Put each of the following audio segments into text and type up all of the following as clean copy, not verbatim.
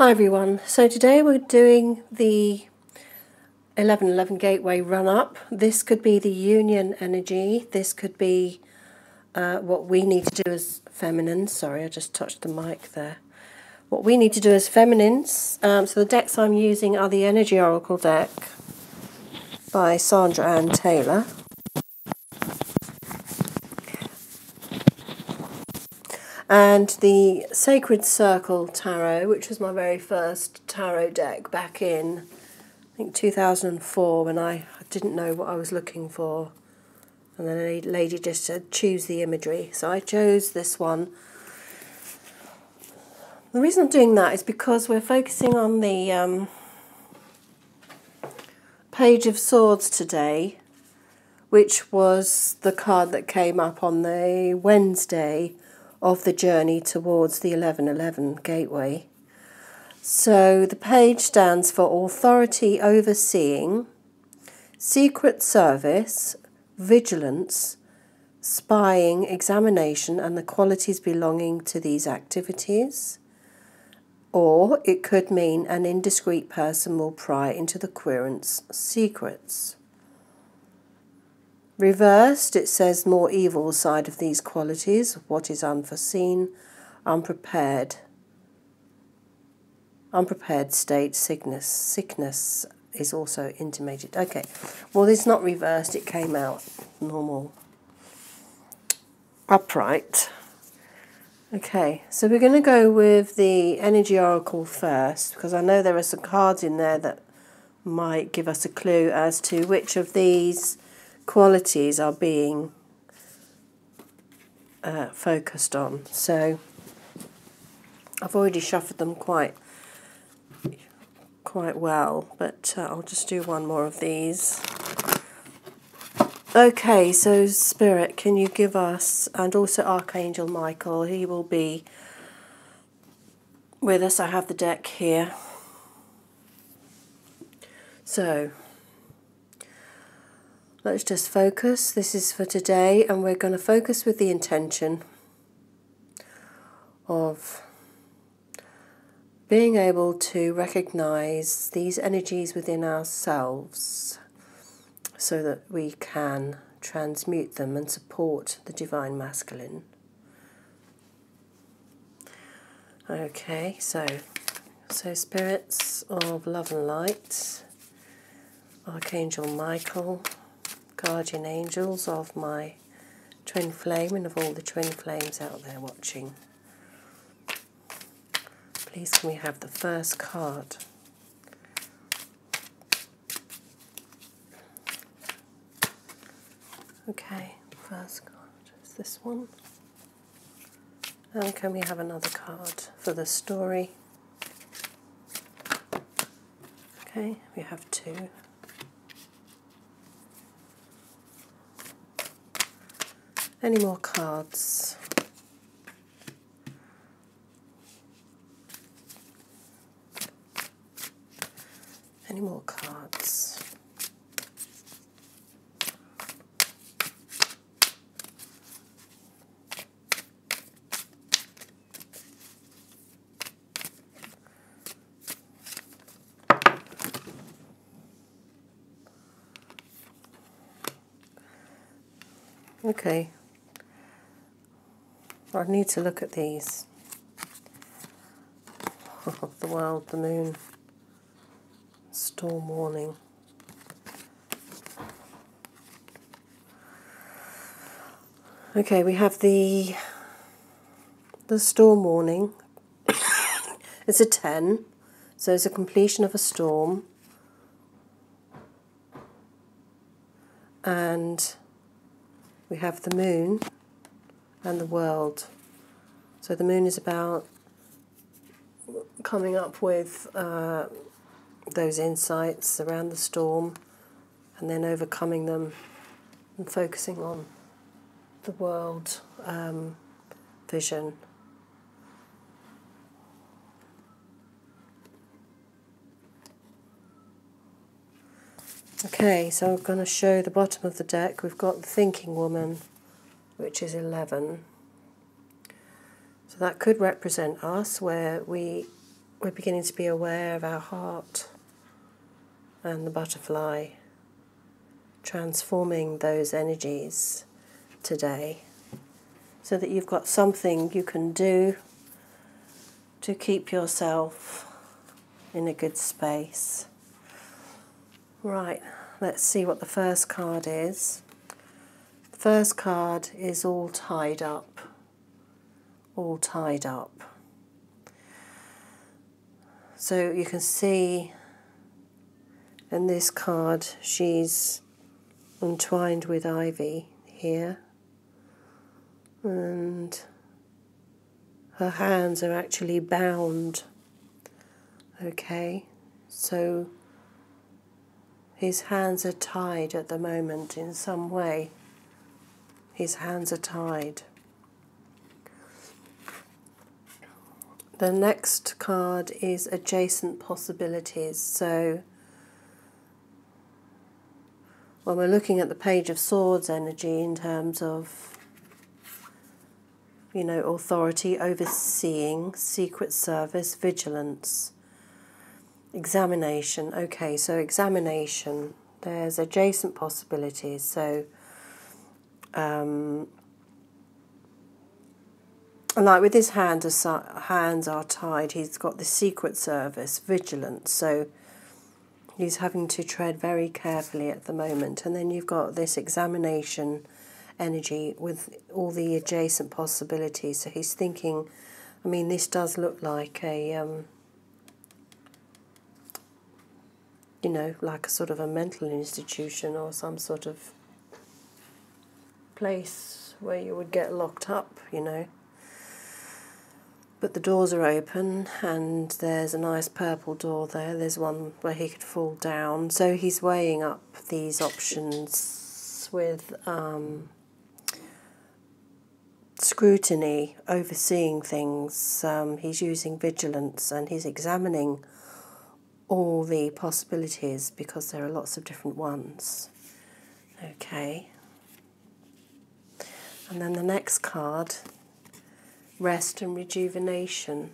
Hi everyone, so today we're doing the 1111 Gateway run-up. This could be the union energy, this could be what we need to do as feminines. Sorry, I just touched the mic there. What we need to do as feminines. So the decks I'm using are the Energy Oracle deck by Sandra Ann Taylor. And the Sacred Circle Tarot, which was my very first tarot deck back in, I think, 2004, when I didn't know what I was looking for. And then a lady just said, choose the imagery. So I chose this one. The reason I'm doing that is because we're focusing on the Page of Swords today, which was the card that came up on the Wednesday of the journey towards the 1111 Gateway. So the page stands for authority, overseeing, secret service, vigilance, spying, examination, and the qualities belonging to these activities. Or it could mean an indiscreet person will pry into the querent's secrets. Reversed, it says more evil side of these qualities, what is unforeseen, unprepared state, sickness is also intimated. Okay, well, this is not reversed, it came out normal, upright. Okay, so we're going to go with the Energy Oracle first, because I know there are some cards in there that might give us a clue as to which of these qualities are being focused on. So I've already shuffled them quite well, but I'll just do one more of these. Okay, so Spirit, can you give us, and also Archangel Michael, he will be with us. I have the deck here. So let's just focus. This is for today, and we're going to focus with the intention of being able to recognize these energies within ourselves so that we can transmute them and support the Divine Masculine. Okay, so spirits of love and light, Archangel Michael, guardian angels of my twin flame and of all the twin flames out there watching. Please can we have the first card? Okay, first card is this one. And can we have another card for the story? Okay, we have two. Any more cards? Any more cards? Okay. I need to look at these. The world, the moon, storm warning. Okay, we have the storm warning. It's a 10, so it's a completion of a storm. And we have the moon and the world. So the moon is about coming up with those insights around the storm and then overcoming them and focusing on the world vision. Okay, so I'm going to show the bottom of the deck. We've got the Thinking Woman, which is 11. So that could represent us, where we we're beginning to be aware of our heart and the butterfly, transforming those energies today so that you've got something you can do to keep yourself in a good space. Right, let's see what the first card is. The first card is all tied up. All tied up. So you can see in this card she's entwined with ivy here, and her hands are actually bound. Okay, so his hands are tied at the moment in some way. His hands are tied. The next card is adjacent possibilities. So when we're looking at the Page of Swords energy in terms of, you know, authority, overseeing, secret service, vigilance, examination. Okay, so examination, there's adjacent possibilities. So like with his hands are tied, he's got the secret service, vigilance, so he's having to tread very carefully at the moment. And then you've got this examination energy with all the adjacent possibilities. So he's thinking, I mean, this does look like a, you know, like a sort of a mental institution or some sort of place where you would get locked up, you know. But the doors are open and there's a nice purple door there. There's one where he could fall down. So he's weighing up these options with scrutiny, overseeing things. He's using vigilance and he's examining all the possibilities because there are lots of different ones. Okay. And then the next card, rest and rejuvenation.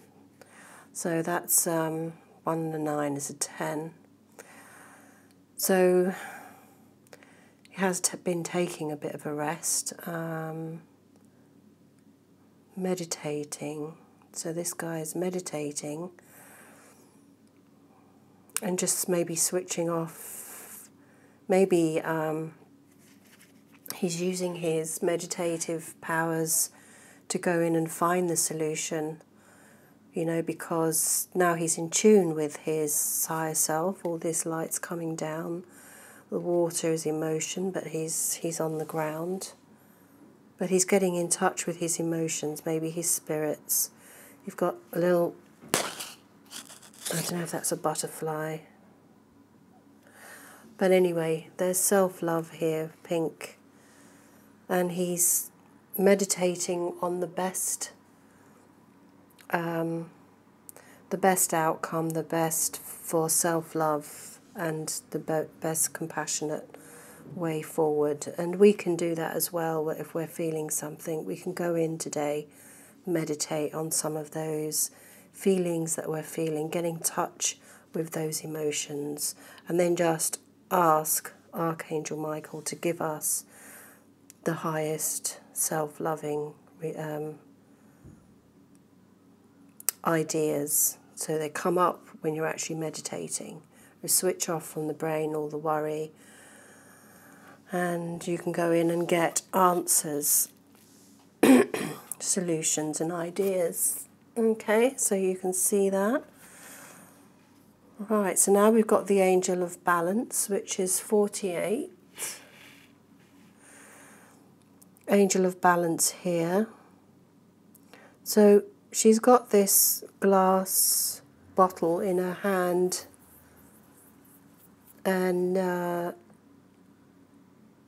So that's 1 and a 9 is a 10. So he has been taking a bit of a rest, meditating. So this guy is meditating and just maybe switching off. Maybe he's using his meditative powers to go in and find the solution, you know, because now he's in tune with his higher self. All this light's coming down. The water is emotion, but he's on the ground. But he's getting in touch with his emotions, maybe his spirits. You've got a little, I don't know if that's a butterfly. But anyway, there's self-love here, pink. And he's meditating on the best outcome, the best for self-love and the best compassionate way forward. And we can do that as well if we're feeling something. We can go in today, meditate on some of those feelings that we're feeling, get in touch with those emotions, and then just ask Archangel Michael to give us the highest self-loving ideas. So they come up when you're actually meditating. You switch off from the brain all the worry, and you can go in and get answers, solutions and ideas. Okay, so you can see that. Right, so now we've got the Angel of Balance, which is 48. Angel of Balance here. So she's got this glass bottle in her hand, and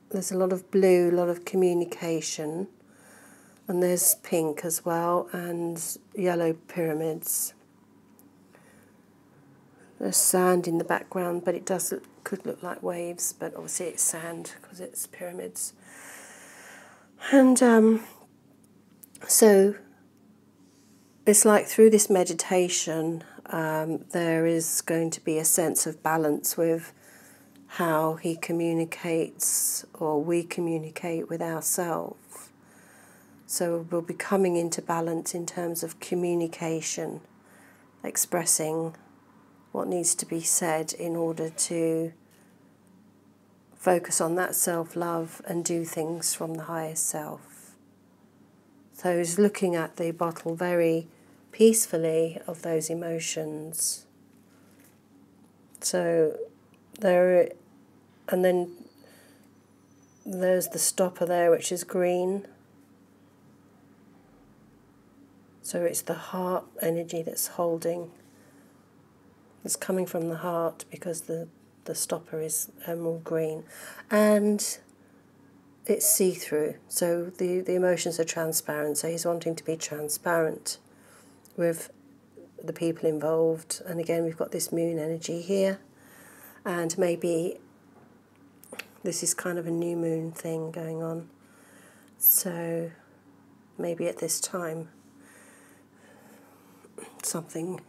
there's a lot of blue, a lot of communication, and there's pink as well, and yellow pyramids. There's sand in the background, but it could look like waves, but obviously it's sand because it's pyramids. And so it's like through this meditation, there is going to be a sense of balance with how he communicates, or we communicate with ourselves. So we'll be coming into balance in terms of communication, expressing what needs to be said in order to focus on that self-love and do things from the highest self. So he's looking at the bottle very peacefully of those emotions. So and then there's the stopper there, which is green. So it's the heart energy that's holding. It's coming from the heart because the stopper is emerald green. And it's see-through, so the emotions are transparent. So he's wanting to be transparent with the people involved. And again, we've got this moon energy here. And maybe this is kind of a new moon thing going on. So maybe at this time something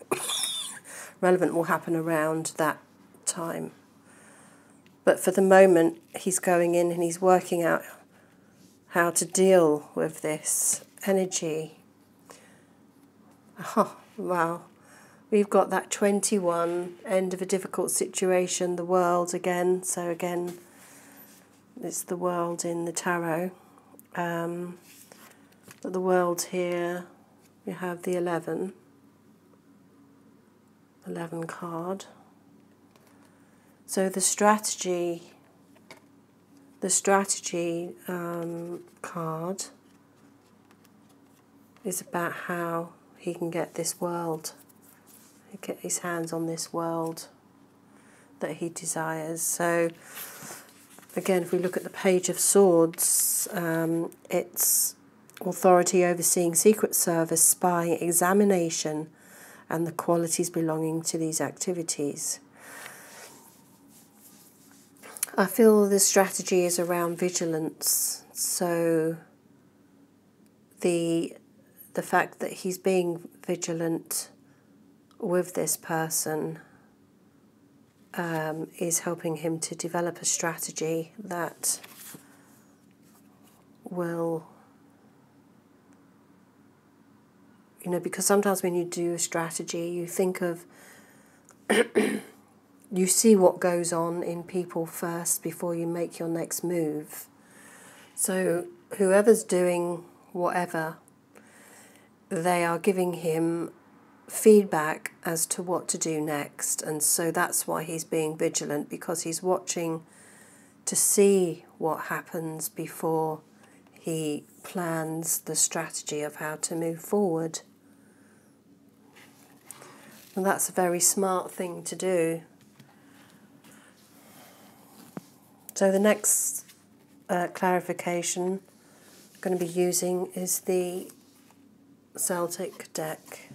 relevant will happen around that time. But for the moment, he's going in and he's working out how to deal with this energy. Oh, wow. We've got that 21, end of a difficult situation, the world again. So again, it's the world in the tarot. But the world here, we have the 11 card. So the strategy card is about how he can get this world, get his hands on this world that he desires. So again, if we look at the Page of Swords, it's authority overseeing secret service, spying, examination, and the qualities belonging to these activities. I feel the strategy is around vigilance. So the fact that he's being vigilant with this person is helping him to develop a strategy that will, because sometimes when you do a strategy, you think of, you see what goes on in people first before you make your next move. So whoever's doing whatever, they are giving him feedback as to what to do next. And so that's why he's being vigilant, because he's watching to see what happens before he plans the strategy of how to move forward. And that's a very smart thing to do. So the next clarification I'm going to be using is the Celtic deck.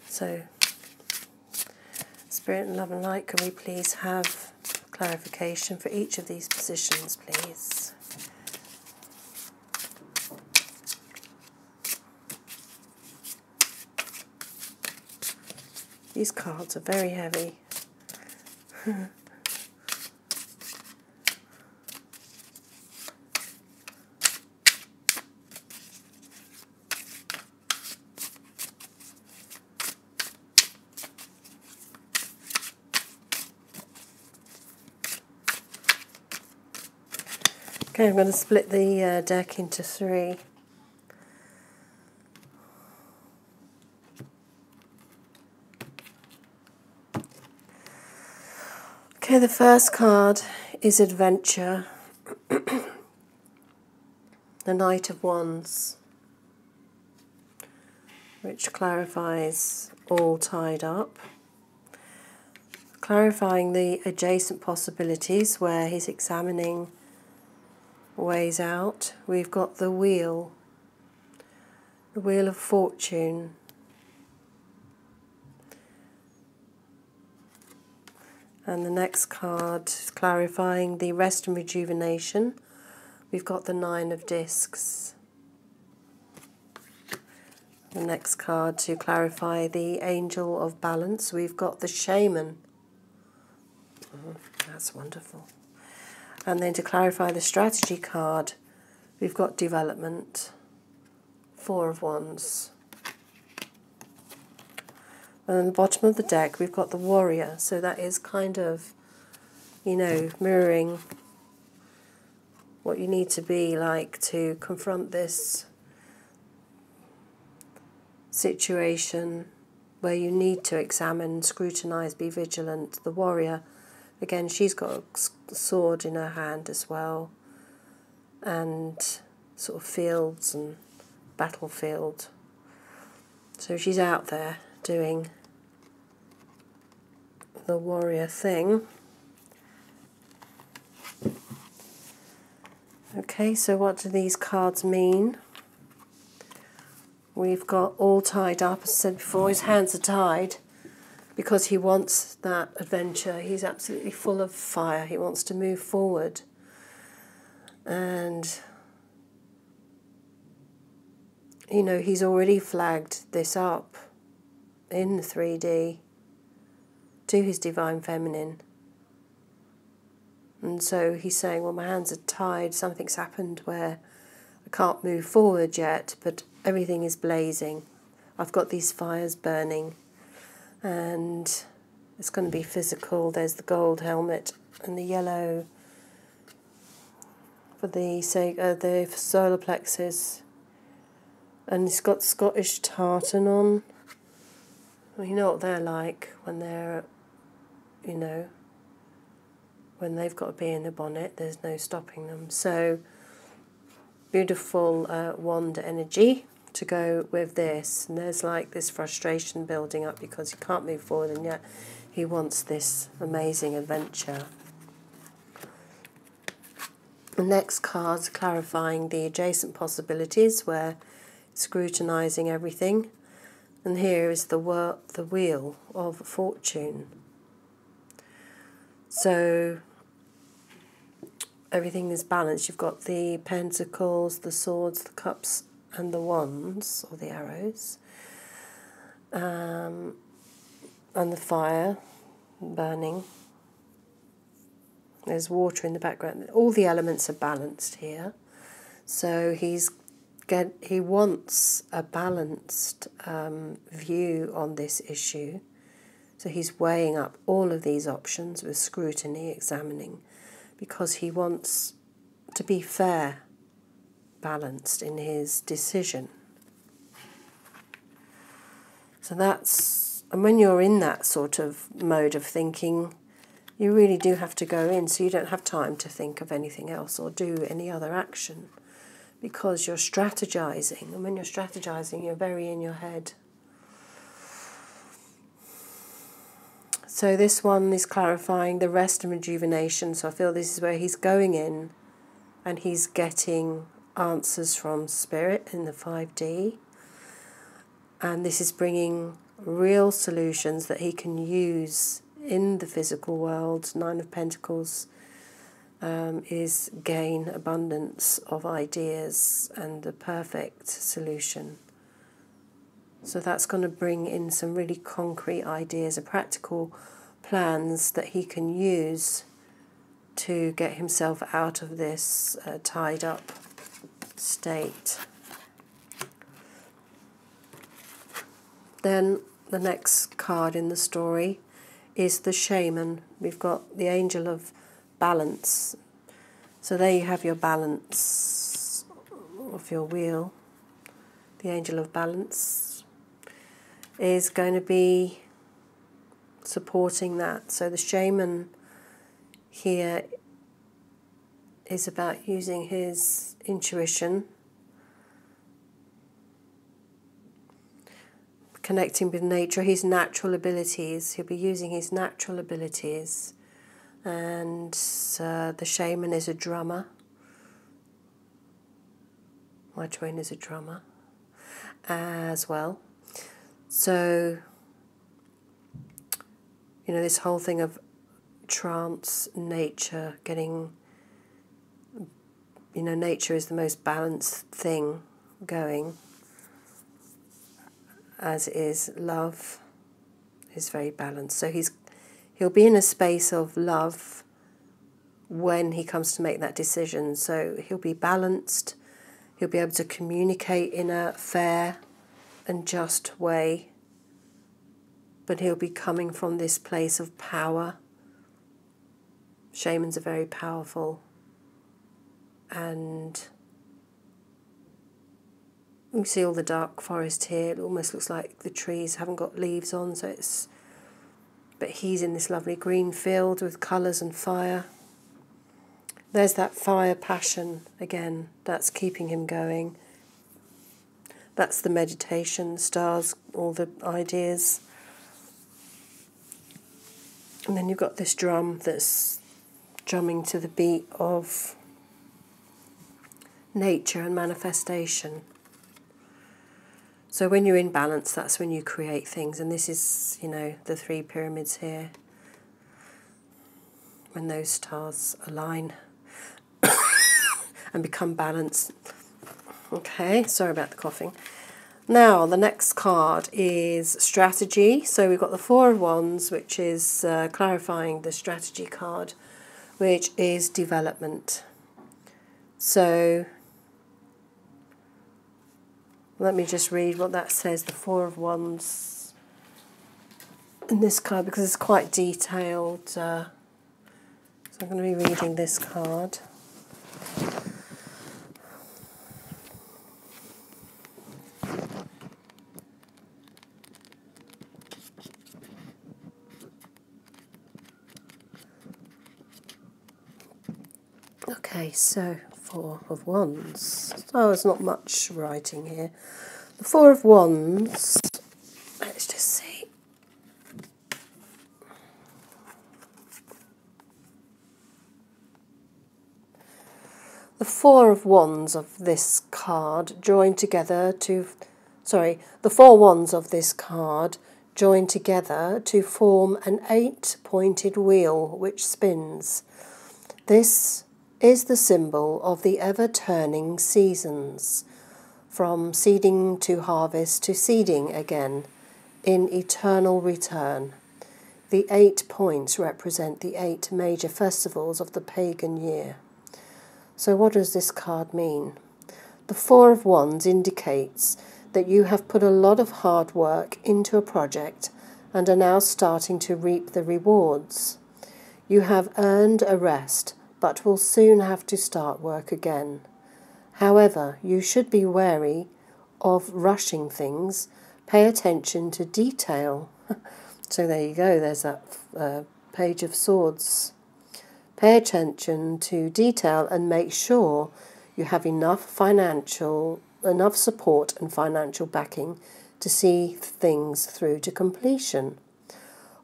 So, Spirit and Love and Light, can we please have clarification for each of these positions, please? These cards are very heavy. Okay, I'm going to split the deck into 3. Okay, the first card is Adventure, the Knight of Wands, which clarifies all tied up, clarifying the adjacent possibilities where he's examining ways out. We've got the Wheel of Fortune. And the next card is clarifying the rest and rejuvenation. We've got the 9 of Discs. The next card to clarify the Angel of Balance, we've got the Shaman. That's wonderful. And then to clarify the strategy card, we've got Development, Four of Wands. And at the bottom of the deck, we've got the Warrior. So that is kind of, you know, mirroring what you need to be like to confront this situation where you need to examine, scrutinise, be vigilant. The Warrior, again, she's got a sword in her hand as well, and sort of fields and battlefield. So she's out there doing the warrior thing. Okay, so what do these cards mean? We've got all tied up, as I said before, his hands are tied because he wants that adventure. He's absolutely full of fire. He wants to move forward. And, you know, he's already flagged this up in the 3D to his Divine Feminine. And so he's saying, well, my hands are tied, something's happened where I can't move forward yet, but everything is blazing. I've got these fires burning, and it's going to be physical. There's the gold helmet and the yellow for the solar plexus. And it's got Scottish tartan on. Well, you know what they're like when they're, you know, when they've got a bee in the bonnet, there's no stopping them. So, beautiful wand energy to go with this. And there's like this frustration building up because he can't move forward, and yet he wants this amazing adventure. The next card's clarifying the adjacent possibilities, where scrutinising everything. And here is the Wheel of Fortune. So everything is balanced. You've got the pentacles, the swords, the cups, and the wands, or the arrows. And the fire burning. There's water in the background. All the elements are balanced here. So he wants a balanced view on this issue. So he's weighing up all of these options with scrutiny, examining, because he wants to be fair, balanced in his decision. So that's, and when you're in that sort of mode of thinking, you really do have to go in, so you don't have time to think of anything else or do any other action, because you're strategizing, and when you're strategizing, you're very in your head. So this one is clarifying the rest and rejuvenation. So I feel this is where he's going in and he's getting answers from Spirit in the 5D. And this is bringing real solutions that he can use in the physical world. Nine of Pentacles is gain abundance of ideas and the perfect solution. So that's going to bring in some really concrete ideas and practical plans that he can use to get himself out of this tied up state. Then the next card in the story is the Shaman. We've got the Angel of Balance. So there you have your balance of your wheel. The Angel of Balance is going to be supporting that. So the Shaman here is about using his intuition, connecting with nature, his natural abilities. He'll be using his natural abilities. And the Shaman is a drummer. My twin is a drummer as well. So, you know, this whole thing of trance, nature, getting, you know, nature is the most balanced thing going. as is love, is very balanced. So he'll be in a space of love when he comes to make that decision. So he'll be balanced, he'll be able to communicate in a fair and just way, but he'll be coming from this place of power. Shamans are very powerful, and you see all the dark forest here. It almost looks like the trees haven't got leaves on, so it's, but he's in this lovely green field with colours and fire. There's that fire passion again, that's keeping him going. That's the meditation, stars, all the ideas. And then you've got this drum that's drumming to the beat of nature and manifestation. So when you're in balance, that's when you create things. And this is, you know, the 3 pyramids here. When those stars align and become balanced. Okay, sorry about the coughing. Now, the next card is strategy. So we've got the 4 of Wands, which is clarifying the strategy card, which is development. So let me just read what that says, the 4 of Wands in this card, because it's quite detailed. So I'm going to be reading this card. Okay, so 4 of Wands. Oh, there's not much writing here. The 4 of Wands, let's just see. The 4 of Wands of this card join together to, the 4 wands of this card join together to form an 8-pointed wheel which spins. This is the symbol of the ever-turning seasons, from seeding to harvest to seeding again, in eternal return. The 8 points represent the 8 major festivals of the pagan year. So what does this card mean? The 4 of Wands indicates that you have put a lot of hard work into a project and are now starting to reap the rewards. You have earned a rest, but will soon have to start work again. However, you should be wary of rushing things. Pay attention to detail. So there you go, there's that Page of Swords. Pay attention to detail and make sure you have enough support and financial backing to see things through to completion.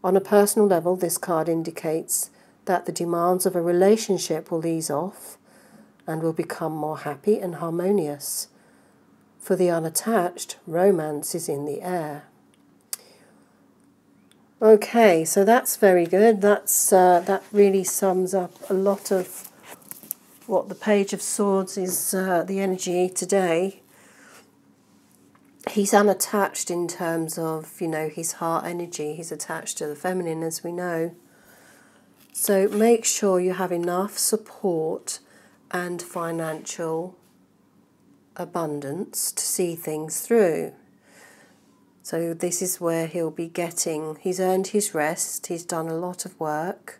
On a personal level, this card indicates that the demands of a relationship will ease off and will become more happy and harmonious. For the unattached, romance is in the air. Okay, so that's very good. That really sums up a lot of what the Page of Swords is, the energy today. He's unattached in terms of, you know, his heart energy. He's attached to the feminine, as we know. So make sure you have enough support and financial abundance to see things through. So this is where he'll be getting, he's earned his rest, he's done a lot of work,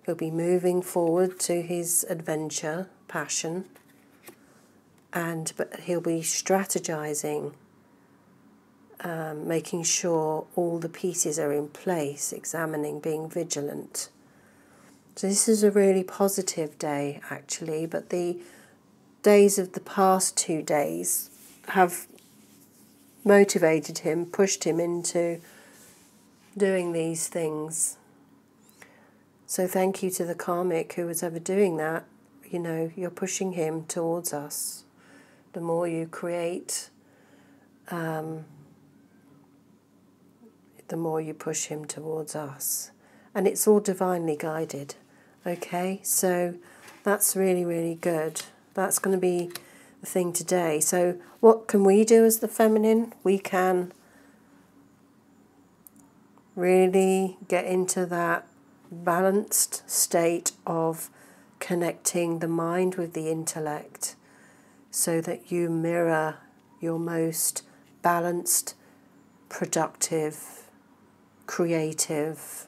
he'll be moving forward to his adventure, passion, but he'll be strategizing, making sure all the pieces are in place, examining, being vigilant. So this is a really positive day, actually, but the days of the past 2 days have motivated him, pushed him into doing these things. So thank you to the karmic who was ever doing that. You know, you're pushing him towards us. The more you create, the more you push him towards us. And it's all divinely guided. Okay, so that's really, really good. That's going to be the thing today. So what can we do as the feminine? We can Really get into that balanced state of connecting the mind with the intellect so that you mirror your most balanced, productive, creative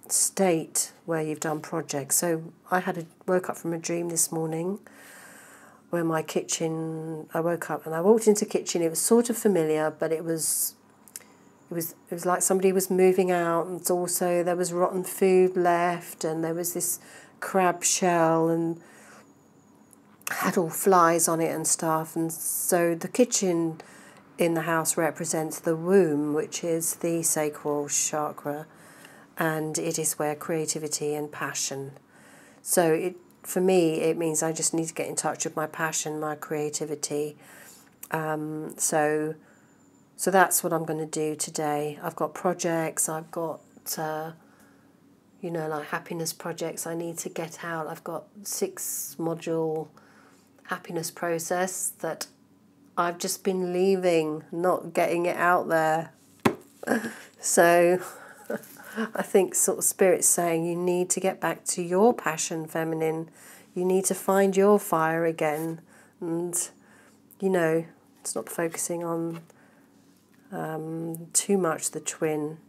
state where you've done projects. So I woke up from a dream this morning where my kitchen, I woke up and I walked into the kitchen. It was sort of familiar, but it was like somebody was moving out, and also there was rotten food left, and there was this crab shell and had all flies on it and stuff. And so the kitchen in the house represents the womb, which is the sacral chakra, and it is where creativity and passion. So for me, it means I just need to get in touch with my passion, my creativity. So that's what I'm going to do today. I've got projects, I've got, like happiness projects I need to get out. I've got 6-module happiness process that I've just been leaving, not getting it out there. So I think sort of Spirit's saying you need to get back to your passion, feminine. You need to find your fire again. And, stop focusing on too much the twin.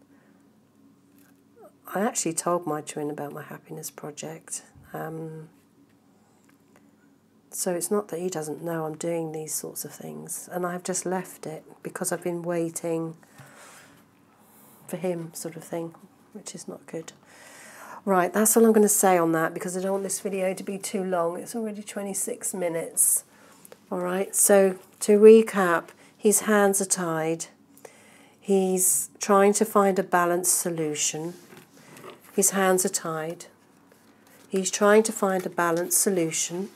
I actually told my twin about my happiness project. So it's not that he doesn't know I'm doing these sorts of things. And I've just left it because I've been waiting for him, sort of thing, which is not good. Right, that's all I'm going to say on that because I don't want this video to be too long. It's already 26 minutes. All right, so to recap, his hands are tied. He's trying to find a balanced solution. His hands are tied. He's trying to find a balanced solution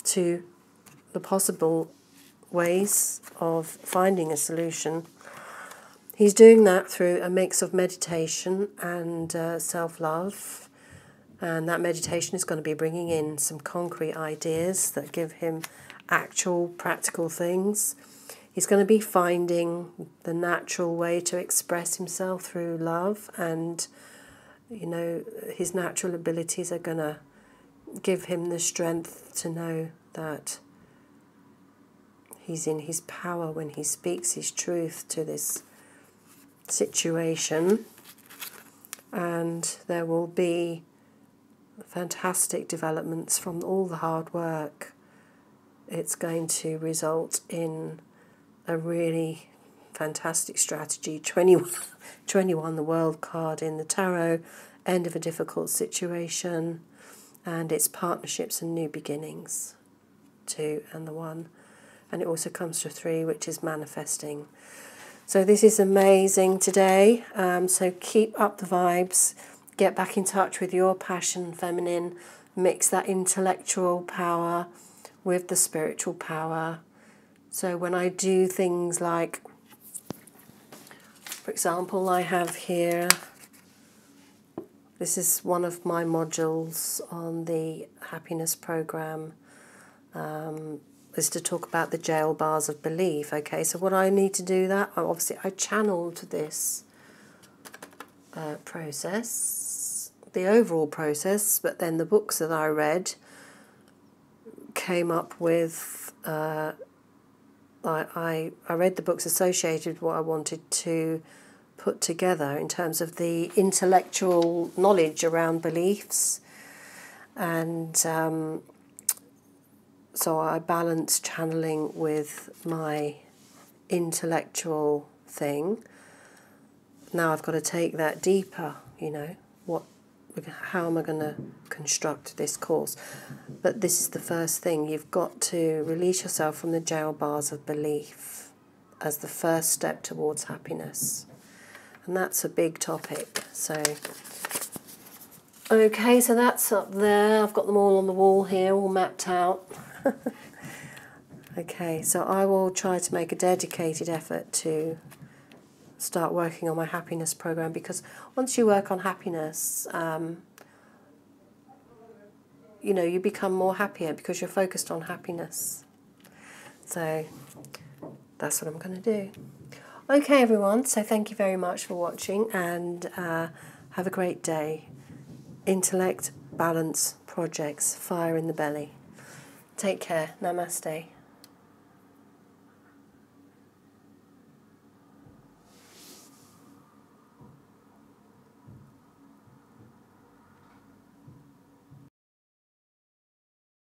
to the possible ways of finding a solution. He's doing that through a mix of meditation and self-love. And that meditation is going to be bringing in some concrete ideas that give him actual practical things. He's going to be finding the natural way to express himself through love, and his natural abilities are going to give him the strength to know that he's in his power when he speaks his truth to this situation. And there will be fantastic developments from all the hard work. It's going to result in a really fantastic strategy. 21, the World card in the tarot, end of a difficult situation, and it's partnerships and new beginnings, 2 and the 1. And it also comes to 3, which is manifesting. So this is amazing today. So keep up the vibes. Get back in touch with your passion, feminine. Mix that intellectual power with the spiritual power. So when I do things like, for example, I have here, this is one of my modules on the happiness program, is to talk about the jail bars of belief. Okay, so what I need to do that, obviously I channeled this process, the overall process, but then the books that I read came up with, I read the books associated with what I wanted to put together in terms of the intellectual knowledge around beliefs. And so I balanced channeling with my intellectual thing. Now I've got to take that deeper, how am I going to construct this course? But this is the first thing. You've got to release yourself from the jail bars of belief as the first step towards happiness. And that's a big topic. So, okay, so that's up there. I've got them all on the wall here, all mapped out. Okay, so I will try to make a dedicated effort to start working on my happiness program, because once you work on happiness, you become more happier because you're focused on happiness. So that's what I'm going to do. Okay, everyone, so thank you very much for watching, and have a great day. Intellect, balance, projects, fire in the belly. Take care. Namaste.